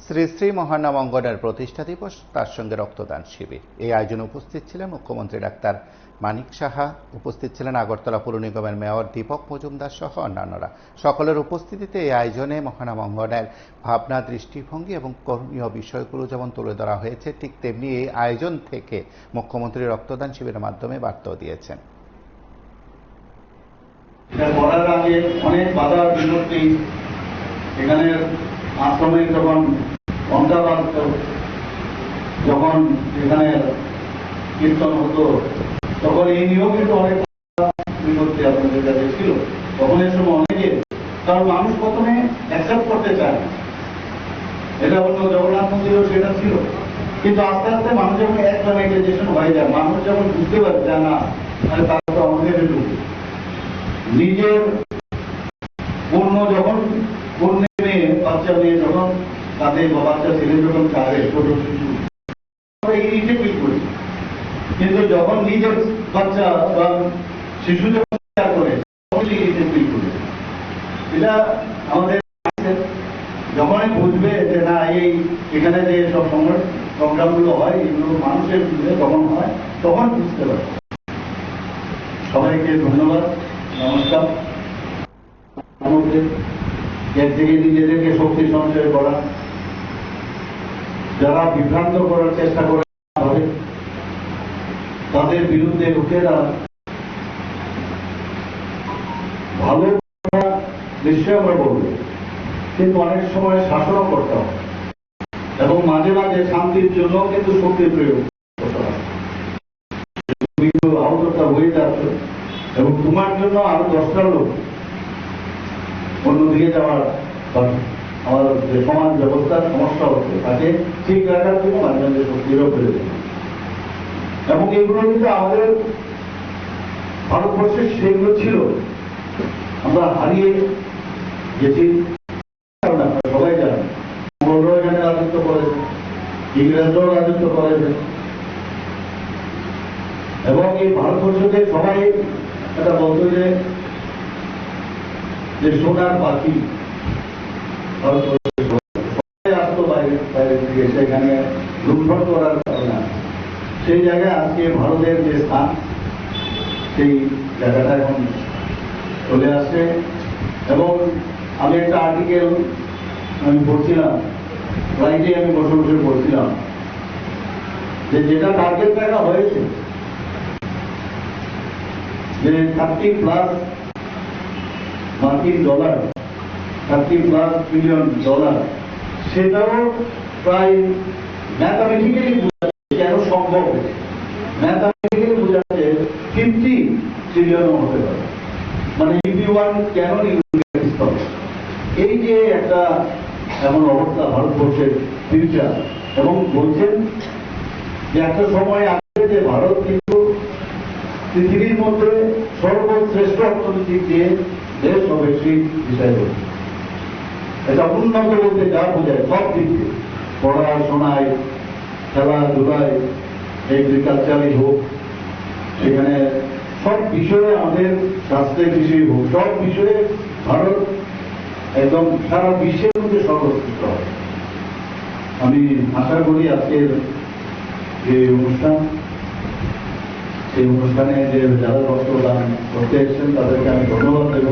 শ্রী শ্রী মহানাম অঙ্গনের প্রতিষ্ঠা দিবস, তার সঙ্গে রক্তদান শিবির। এই আয়োজনে উপস্থিত ছিলেন মুখ্যমন্ত্রী ডাক্তার মানিক সাহা, উপস্থিত ছিলেন আগরতলা পুর নিগমের মেয়র দীপক মজুমদার সহ অন্যান্যরা। সকলের উপস্থিতিতে এই আয়োজনে মহানাম অঙ্গনের ভাবনা, দৃষ্টিভঙ্গি এবং কর্মীয় বিষয়গুলো যেমন তুলে ধরা হয়েছে, ঠিক তেমনি এই আয়োজন থেকে মুখ্যমন্ত্রী রক্তদান শিবিরের মাধ্যমে বার্তাও দিয়েছেন। করার আগে অনেক বাধা বিপত্তি, এখানে আশ্রমে যখন ঘন্টা বাজত, যখন এখানে কীর্তন হতো, তখন এই নিয়েও কিন্তু অনেক বিপত্তি আপনাদের কাছে ছিল। তখন এর সময় অনেকে, কারণ মানুষ প্রথমে অ্যাকসেপ্ট করতে চায়, এটা অন্য জগন্নাথ মন্দিরেও সেটা ছিল। কিন্তু আস্তে আস্তে মানুষ যখন অ্যাক্লাইমেটাইজেশন হয়ে যায়, মানুষ যখন বুঝতে পারে যে না, তারা তো আমাদের নিজের পূর্ণ যখন পূর্ণ মেয়ে, বাচ্চা মেয়ে যখন তাদের বাচ্চা ছেলে যখন চাবে, ছোট শিশু, এই ফিল করি। কিন্তু যখন নিজের বাচ্চা বা শিশু যখন করে, তখন ফিল করি। এটা আমাদের যখনই বুঝবে যে না, এই এখানে যে সব সংগ্রামগুলো হয়, এগুলো মানুষের বিরুদ্ধে যখন হয়, তখন বুঝতে পারে। সবাইকে ধন্যবাদ, নমস্কার। এর থেকে নিজেদেরকে শক্তি সঞ্চয় করা, যারা বিভ্রান্ত করার চেষ্টা করে তাদের বিরুদ্ধে রুখে দাঁড়ান। ভালো নিশ্চয়ই আমরা বলব, কিন্তু অনেক সময় শাসনও করতে হবে এবং মাঝে মাঝে শান্তির জন্য কিন্তু শক্তির প্রয়োগ করতে হবে। তুমি আহততা হয়ে যাচ্ছ এবং তোমার জন্য আরো 10টা লোক অন্যদিকে যাওয়ার, আমাদের যে সমাজ ব্যবস্থার সমস্যা হচ্ছে তাকে ঠিক রাখার জন্য মাঝে মাঝে শক্তিরও প্রয়োজন। এবং এগুলো কিন্তু আমাদের ভারতবর্ষে সেগুলো ছিল, আমরা হারিয়ে গেছি। সবাই জানেন, মোগলরাও এখানে রাজত্ব করেছে, ইংরেজরাও রাজত্ব করেছে, এবং এই ভারতবর্ষকে সবাই এটা বলতো যে সোনার পাখি, আসতো বাইরে বাইরে থেকে, সেখানে লুণ্ঠন করার কারণে সেই জায়গায় আজকে ভারতের যে স্থান, সেই জায়গাটা এখন চলে আসছে। এবং আমি একটা আর্টিকেল আমি পড়ছিলাম, ফ্লাইটে আমি বসে বসে পড়ছিলাম, যে যেটা টার্গেট দেখা হয়েছে যে 30+ মার্কিন ডলার, 30+ বিলিয়ন ডলার, সেটাও প্রায় ম্যাথামেটিক্যালি বোঝাচ্ছে কেন সম্ভব, ম্যাথামেটিক্যালি বোঝাচ্ছে 50 ট্রিলিয়নও হতে পারে। মানে ইউনিওয়ান কেন হবে। এই যে একটা এমন অবস্থা ভারতবর্ষের ফিউচার, এবং বলছেন যে একটা সময় আসবে যে ভারত কিন্তু পৃথিবীর মধ্যে সর্বশ্রেষ্ঠ অর্থনৈতিক যে দেশ হবে সেই বিষয় বলছে। এটা উন্নত বলতে যা বোঝায় সব দিক দিয়ে, পড়াশোনায়, খেলাধুলায়, এগ্রিকালচারই হোক, সেখানে সব বিষয়ে, আমাদের স্বাস্থ্যের বিষয় হোক, সব বিষয়ে ভারত একদম সারা বিশ্বের মধ্যে সর্বশ্রেষ্ঠ হবে। আমি আশা করি আজকের যে অনুষ্ঠান, সেই অনুষ্ঠানে যে যারা রক্তদান করতে এসেছেন তাদেরকে আমি ধন্যবাদ দেব।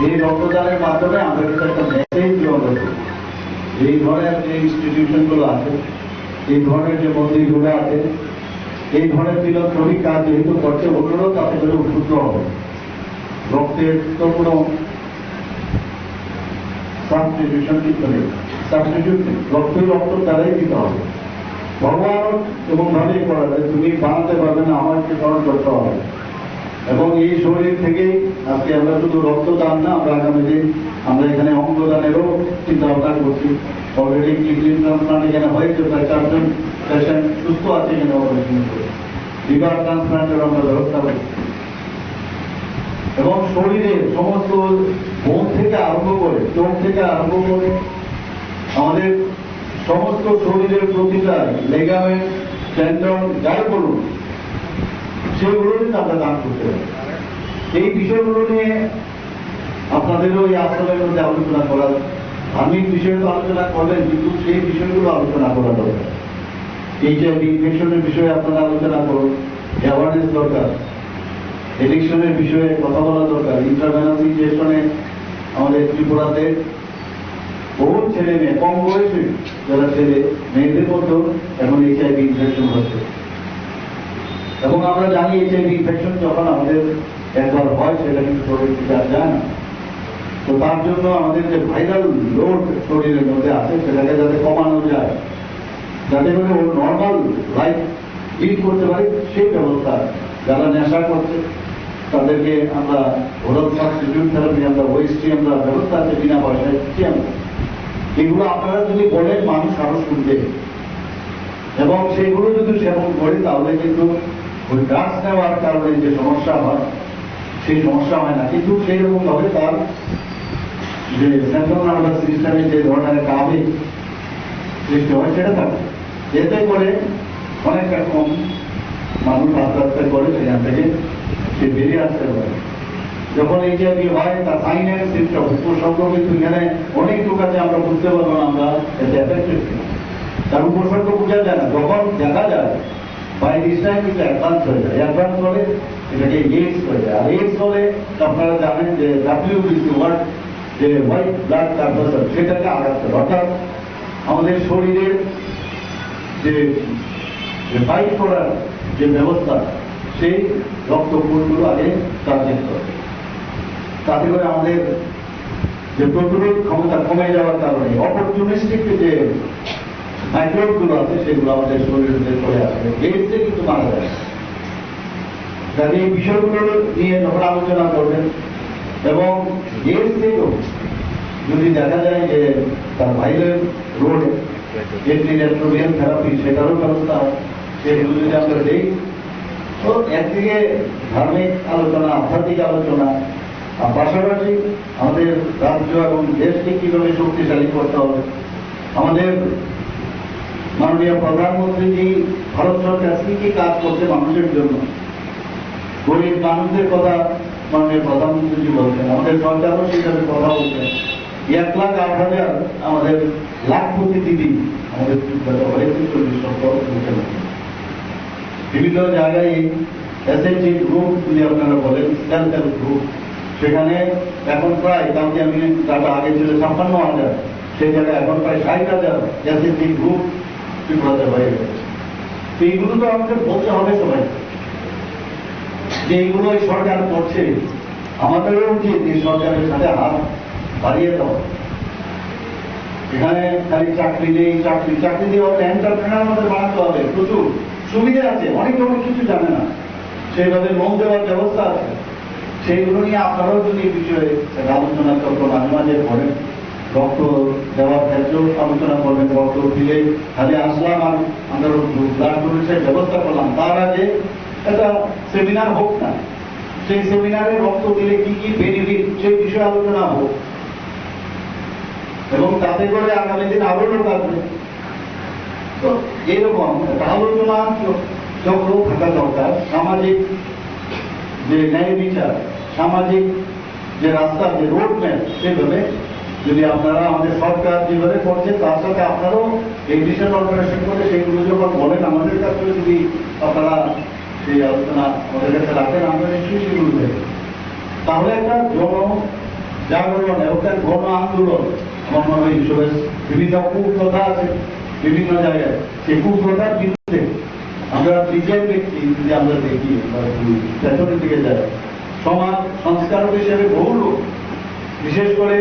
এই রক্তদানের মাধ্যমে আমরা কিন্তু একটা মেসেজ দেওয়া দরকার। এই ধরনের যে ইনস্টিটিউশনগুলো আছে, এই ধরনের যে মন্দিরগুলো আছে, এই ধরনের ফিলান্থ্রপিক কাজ যেহেতু করছে, অন্যরাও তাতে করে উদ্বুদ্ধ হবে। রক্তের তো কোনো সাবস্টিটিউশন কিন্তু নেই, সাবস্টিটিউট নেই, রক্ত দ্বারাই দিতে হবে। ভগবান এবং ভাবেই করা যায়, তুমি বানাতে পারবে না, আমাকে স্মরণ করতে হবে। এবং এই শরীর থেকেই আজকে আমরা শুধু রক্তদান না, আমরা আগামী দিন আমরা এখানে অঙ্গদানেরও চিন্তা ভাবনা করছি। অলরেডি কিডনি ট্রান্সপ্লান্ট এখানে হয়েছে, প্রায় 4 জন পেশেন্ট সুস্থ আছে এখানে অপারেশন করে। লিভার ট্রান্সপ্লান্টের আমরা ব্যবস্থা করি। এবং শরীরের সমস্ত বোন থেকে আরম্ভ করে, চোখ থেকে আরম্ভ করে, আমাদের সমস্ত শরীরের প্রতিটা লেগামেন্ট, টেন্ডন, যাই বলুন, সেগুলো কিন্তু আমরা দান করতে পারি। এই বিষয়গুলো নিয়ে আপনাদেরও এই আশ্রমের মধ্যে আলোচনা করার ধার্মিক বিষয়ে তো আলোচনা করবেন, কিন্তু সেই বিষয়গুলো আলোচনা করা দরকার। এইচআইভি ইনফেকশনের বিষয়ে আপনারা আলোচনা করুন, অ্যাওয়ারনেস দরকার, এডিকশনের বিষয়ে কথা বলা দরকার। ইন্টারভেনাস ইনজেকশনে আমাদের ত্রিপুরাতে বহু ছেলে মেয়ে, কম বয়সে যারা ছেলে মেয়েদের মধ্যেও এখন এইচআইভি ইনফেকশন হচ্ছে। এবং আমরা জানি এইচআইভি ইনফেকশন যখন আমাদের একবার হয় সেটা কিন্তু শরীর থেকে আর যায় না। তো তার জন্য আমাদের যে ভাইরাল লোড শরীরের মধ্যে আছে সেটাকে যাতে কমানো যায়, যাতে করে ও নর্মাল লাইফ লিড করতে পারে, সেই ব্যবস্থা। যারা নেশা করছে তাদেরকে আমরা ওরাল সাবস্টিটিউট থেরাপি, আমরা ওএসটি, আমরা ব্যবস্থা আছে বিনা পয়সায় দিচ্ছি আমরা। এগুলো আপনারা যদি বলেন মানুষ আরো শুনবে, এবং সেগুলো যদি সেবন করে তাহলে কিন্তু ওই ড্রাগস নেওয়ার কারণে যে সমস্যা হয় সেই সমস্যা হয় না। কিন্তু সেই রকম ভাবে তার যে সেন্ট্রাল নার্ভাস সিস্টেমে যে ধরনের একটা আবেগ সৃষ্টি হয় সেটা থাকে। এতে করে অনেকটা কম মানুষ আস্তে আস্তে করে সেখান থেকে সে বেরিয়ে আসতে পারে। যখন এইচআইভি হয় তার সাইন অ্যান্ড সিমটম, উপসর্গ কিন্তু এখানে অনেক লোক আছে আমরা বুঝতে পারবো না আমরা এতে এফেক্টেড কিনা। তার উপসর্গ বোঝা যায় না, যখন দেখা যায় বাই দিস টাইম কিন্তু অ্যাডভান্স হয়ে যায়। অ্যাডভান্স হলে এটাকে এইডস হয়ে যায়। আর এইডস হলে আপনারা জানেন যে WBC ওয়ার্ড যে হোয়াইট ব্লাড কর্পাসেল সেটাকে আঘাত করে, অর্থাৎ আমাদের শরীরের যে ফাইট করার যে ব্যবস্থা সেই রক্তকোষগুলো আগে টার্গেট করে। তাতে করে আমাদের যে প্রতিরোধ ক্ষমতা কমে যাওয়ার কারণে অপরচুনিস্টিক যে মাইক্রোবগুলো আছে সেগুলো আমাদের শরীরে চলে আসবে, এইডসে কিন্তু মারা যায়। তাহলে এই বিষয়গুলো নিয়ে যখন আলোচনা করবেন, এবং এইডস থেকেও যদি দেখা যায় যে তার ভাইরাল রোড অ্যান্টিরেট্রোভিয়াল থেরাপি সেটারও ব্যবস্থা সেগুলো যদি আমরা দিই, তো একদিকে ধার্মিক আলোচনা, আধ্যাত্মিক আলোচনা, আর পাশাপাশি আমাদের রাজ্য এবং দেশকে কিভাবে শক্তিশালী করতে হবে। আমাদের মাননীয় প্রধানমন্ত্রীজি ভারত সরকার কি কি কাজ করছে মানুষের জন্য, গরিব মানুষদের কথা মাননীয় প্রধানমন্ত্রীজি বলছেন, আমাদের সরকারও সেভাবে কথা বলছেন। 1,08,000 আমাদের লাখপতি দিদি আমাদের হয়েছে 40 লক্ষ মুখে। বিভিন্ন জায়গায় এসএইচজি গ্রুপ যদি আপনারা বলেন, সেলফ হেল্প গ্রুপ, সেখানে এখন প্রায়, কালকে আমি টাকা আগে ছিল 56,000, সেই জায়গায় এখন প্রায় 60,000 এসএইচজি গ্রুপ ত্রিপুরাতে হয়ে গেছে। এইগুলো তো আমাদের বলতে হবে সবাই যে এইগুলো সরকার করছে, আমাদেরও উচিত এই সরকারের সাথে হাত বাড়িয়ে দেওয়া। এখানে খালি চাকরি নেই, চাকরি দিয়ে এন্টারপ্রেনার আমাদের বানাতে হবে। প্রচুর সুবিধা আছে, অনেকে অনেক কিছু জানে না, সেইভাবে লোন দেওয়ার ব্যবস্থা আছে। সেইগুলো নিয়ে আপনারাও যদি এই বিষয়ে আলোচনা চক্র মাঝে মাঝে করেন, রক্ত দেওয়ার ক্ষেত্রেও আলোচনা করবেন। রক্ত দিলে খালি আসলাম আর আমরা ব্লাড ডোনেশনের ব্যবস্থা করলাম, তার আগে একটা সেমিনার হোক না, সেই সেমিনারে রক্ত দিলে কি কি বেনিফিট সেই বিষয়ে আলোচনা হোক, এবং তাতে করে আগামী দিন আরো লোক আসবে। তো এইরকম একটা আলোচনা চক্র থাকা দরকার। সামাজিক যে ন্যায় বিচার, সামাজিক যে রাস্তা, যে রোড ম্যাপ, সেভাবে যদি আপনারা আমাদের সরকার যেভাবে করছে তার সাথে আপনারাও এই বিষয়ে অপারেশন করে সেইগুলো যখন বলেন আমাদের কাছে, যদি আপনারা সেই আলোচনা আমাদের কাছে রাখেন, আমরা নিশ্চয়ই সেগুলো দেখি, তাহলে একটা জাগরণ, একটা গণ আন্দোলন আমার মনে হয় হিসেবে। বিভিন্ন কুপ্রথা আছে বিভিন্ন জায়গায়, সেই কুপ্রথার বিরুদ্ধে আমরা নিজের ব্যক্তি যদি আমরা দেখি পেছনের দিকে যাই, সমাজ সংস্কারক হিসেবে বহু লোক, বিশেষ করে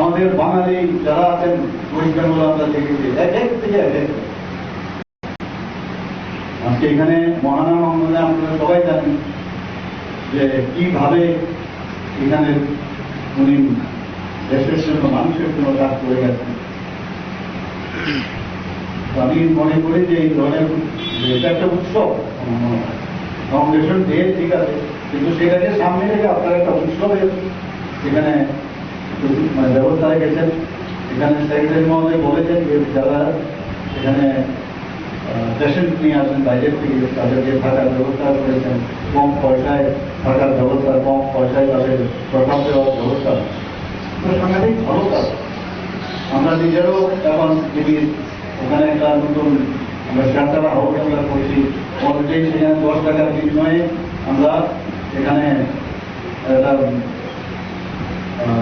আমাদের বাঙালি যারা আছেন ওয়েস্ট বেঙ্গল, আমরা দেখেছি এক থেকে এক। আজকে এখানে মহানাম অঙ্গনে আমরা সবাই জানি যে কিভাবে এখানে উনি দেশের জন্য, মানুষের জন্য কাজ করে গেছেন। আমি মনে করি যে এই ধরনের এটা একটা উৎসব, ফাউন্ডেশন ডে ঠিক আছে, কিন্তু সেটাকে সামনে রেখে আপনারা একটা উৎসবের সেখানে ব্যবস্থা রেখেছেন। এখানে সেক্রেটারি মহোদয় বলেছেন যে যারা এখানে পেশেন্ট নিয়ে আসেন বাইরের থেকে তাদেরকে থাকার ব্যবস্থা করেছেন, কম পয়সায় থাকার ব্যবস্থা, কম পয়সায় তাদের প্রভাব দেওয়ার ব্যবস্থা, সাংঘাতিক ভালো কাজ। আমরা নিজেরও এখন টিভির ওখানে একটা নতুন আমরা শেয়ারতলা হাউস আমরা করছি, অলরেডি সেখানে 10 টাকার বিনিময়ে আমরা এখানে একটা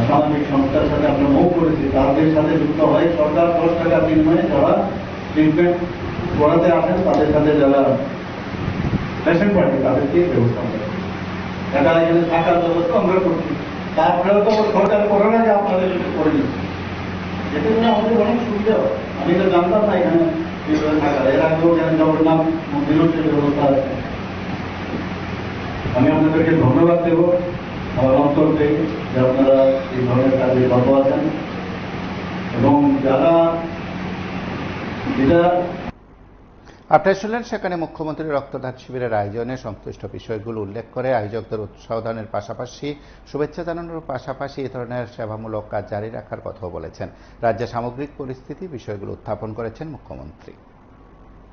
সামাজিক সংস্থার সাথে আমরা মুভ করেছি, তাদের সাথে যুক্ত হয় সরকার 10 টাকার বিনিময়ে যারা ট্রিটমেন্ট করাতে আসেন তাদের সাথে যারা পেশেন্ট পার্টি তাদেরকে ব্যবস্থা করে, এটা এখানে থাকার ব্যবস্থা আমরা করছি। তারপরেও তো সরকার করে না যে আপনাদের করে নিচ্ছে, এতে করে আমাদের অনেক সুবিধা হয়। আমি তো জানতাম না এখানে কিভাবে থাকার, এর আগেও এখানে জগন্নাথ মন্দিরের যে ব্যবস্থা আছে। আমি আপনাদেরকে ধন্যবাদ দেব আমার অন্তর থেকে যে আপনারা এই ধরনের কাজে গর্ব আছেন এবং যারা এটা আপনারা শুনলেন সেখানে মুখ্যমন্ত্রী রক্তদান শিবিরের আয়োজনে সংশ্লিষ্ট বিষয়গুলো উল্লেখ করে আয়োজকদের উৎসাহ দানের পাশাপাশি শুভেচ্ছা জানানোর পাশাপাশি এ ধরনের সেবামূলক কাজ জারি রাখার কথাও বলেছেন। রাজ্যের সামগ্রিক পরিস্থিতি বিষয়গুলো উত্থাপন করেছেন মুখ্যমন্ত্রী।